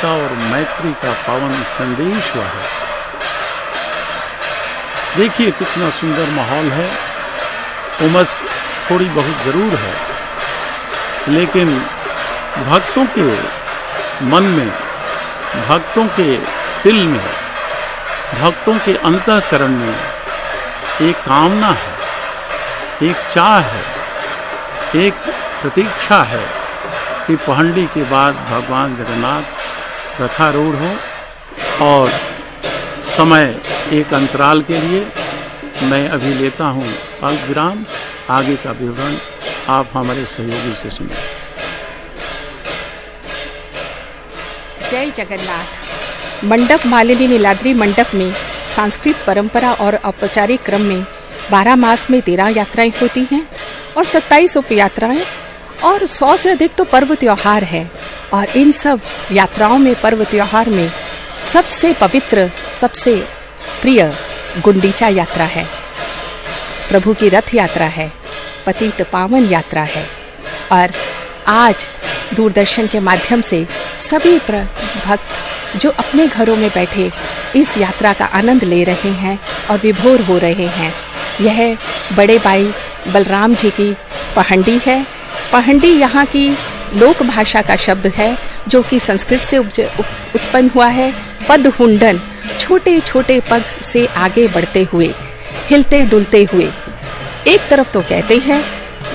एकता और मैत्री का पावन संदेश वह है। देखिए कितना सुंदर माहौल है। उमस थोड़ी बहुत जरूर है, लेकिन भक्तों के मन में, भक्तों के दिल में, भक्तों के अंतःकरण में एक कामना है, एक चाह है, एक प्रतीक्षा है कि पहंडी के बाद भगवान जगन्नाथ रथारूढ़ हो। और समय एक अंतराल के लिए मैं अभी लेता हूँ अल्प विराम। आगे का विवरण आप हमारे सहयोगी से सुनिए। जय जगन्नाथ। मंडप मालिनी नीलाद्री मंडप में सांस्कृतिक परंपरा और औपचारिक क्रम में 12 मास में 13 यात्राएं होती हैं और 27 उप यात्राएं और 100 से अधिक तो पर्व त्योहार है। और इन सब यात्राओं में, पर्व त्योहार में सबसे पवित्र, सबसे प्रिय गुंडीचा यात्रा है। प्रभु की रथ यात्रा है, पतित पावन यात्रा है। और आज दूरदर्शन के माध्यम से सभी भक्त जो अपने घरों में बैठे इस यात्रा का आनंद ले रहे हैं और विभोर हो रहे हैं। यह बड़े भाई बलराम जी की पहंडी है। पहंडी यहाँ की लोक भाषा का शब्द है जो कि संस्कृत से उत्पन्न हुआ है। पदहुंडन, छोटे छोटे पग से आगे बढ़ते हुए, हिलते डुलते हुए। एक तरफ तो कहते हैं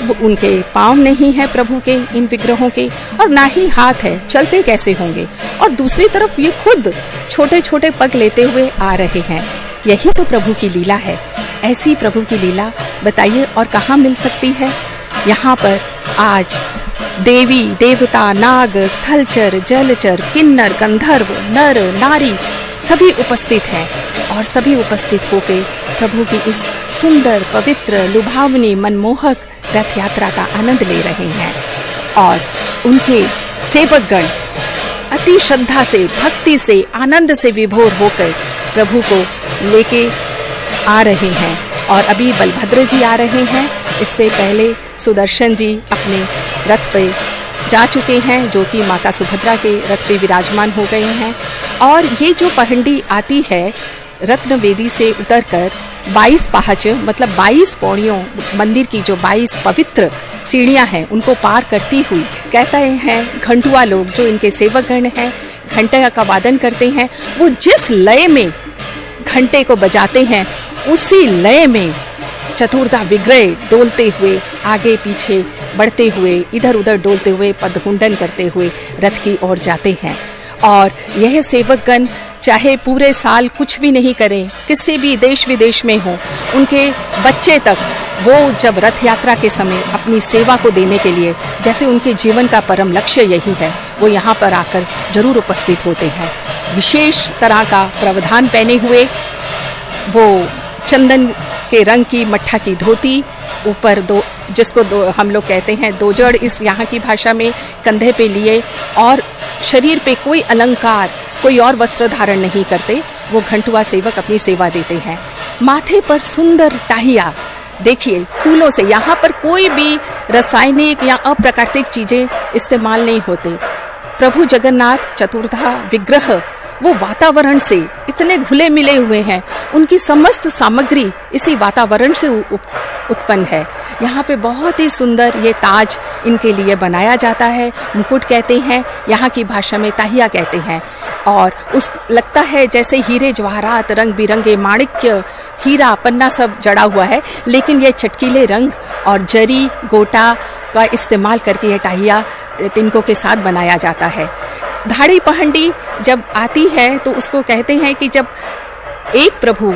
वो उनके पाँव नहीं है प्रभु के, इन विग्रहों के, और ना ही हाथ है, चलते कैसे होंगे। और दूसरी तरफ ये खुद छोटे छोटे पग लेते हुए आ रहे हैं। यही तो प्रभु की लीला है। ऐसी प्रभु की लीला बताइए और कहाँ मिल सकती है। यहाँ पर आज देवी देवता, नाग, स्थलचर, जलचर, किन्नर, गंधर्व, नर नारी सभी उपस्थित हैं और सभी उपस्थित होकर प्रभु की इस सुंदर, पवित्र, लुभावनी, मनमोहक रथ यात्रा का आनंद ले रहे हैं। और उनके सेवकगण अति श्रद्धा से, भक्ति से, आनंद से विभोर होकर प्रभु को लेके आ रहे हैं। और अभी बलभद्र जी आ रहे हैं। इससे पहले सुदर्शन जी अपने रथ पे जा चुके हैं, जो कि माता सुभद्रा के रथ पे विराजमान हो गए हैं। और ये जो पहंडी आती है रत्न वेदी से उतरकर 22 पहाच, मतलब 22 पौड़ियों, मंदिर की जो 22 पवित्र सीढ़ियां हैं उनको पार करती हुई, कहते हैं घंटुआ लोग जो इनके सेवकगण हैं, घंटे का वादन करते हैं। वो जिस लय में घंटे को बजाते हैं उसी लय में चतुर्धा विग्रह डोलते हुए, आगे पीछे बढ़ते हुए, इधर उधर डोलते हुए, पदहुंडन करते हुए रथ की ओर जाते हैं। और यह सेवकगण चाहे पूरे साल कुछ भी नहीं करें, किसी भी देश विदेश में हो, उनके बच्चे तक वो जब रथ यात्रा के समय अपनी सेवा को देने के लिए, जैसे उनके जीवन का परम लक्ष्य यही है, वो यहाँ पर आकर जरूर उपस्थित होते हैं। विशेष तरह का प्रावधान पहने हुए, वो चंदन के रंग की मट्ठा की धोती, ऊपर जिसको हम लोग कहते हैं दोजड़ इस यहाँ की भाषा में, कंधे पे लिए, और शरीर पे कोई अलंकार, कोई और वस्त्र धारण नहीं करते। वो घंटुआ सेवक अपनी सेवा देते हैं। माथे पर सुंदर टाहिया, देखिए फूलों से, यहाँ पर कोई भी रासायनिक या अप्राकृतिक चीजें इस्तेमाल नहीं होते। प्रभु जगन्नाथ चतुर्धा विग्रह वो वातावरण से इतने घुले मिले हुए हैं, उनकी समस्त सामग्री इसी वातावरण से उत्पन्न है। यहाँ पे बहुत ही सुंदर ये ताज इनके लिए बनाया जाता है, मुकुट कहते हैं, यहाँ की भाषा में ताहिया कहते हैं। और उस लगता है जैसे हीरे जवाहरात, रंग बिरंगे माणिक्य, हीरा पन्ना सब जड़ा हुआ है, लेकिन ये चटकीले रंग और जरी गोटा का इस्तेमाल करके ये टाहिया तिनकों के साथ बनाया जाता है। धाड़ी पहंडी जब आती है तो उसको कहते हैं कि जब एक प्रभु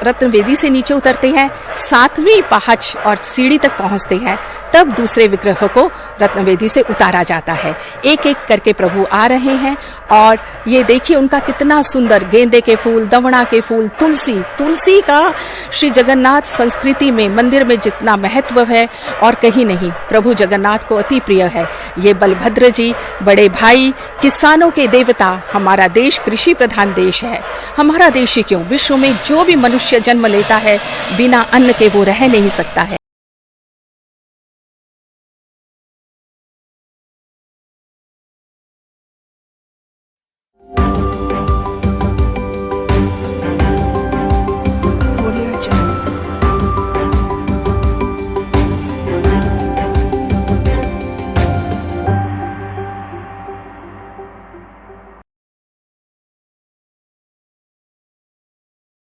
रत्नवेदी से नीचे उतरते हैं, 7वीं पहाच और सीढ़ी तक पहुंचते हैं, तब दूसरे विग्रह को रत्नवेदी से उतारा जाता है। एक एक करके प्रभु आ रहे हैं। और ये देखिए उनका कितना सुंदर, गेंदे के फूल, दवणा के फूल, तुलसी का श्री जगन्नाथ संस्कृति में, मंदिर में जितना महत्व है और कहीं नहीं, प्रभु जगन्नाथ को अति प्रिय है। ये बलभद्र जी बड़े भाई, किसानों के देवता। हमारा देश कृषि प्रधान देश है। हमारा देश ही क्यों, विश्व में जो भी मनुष्य जन्म लेता है बिना अन्न के वो रह नहीं सकता है।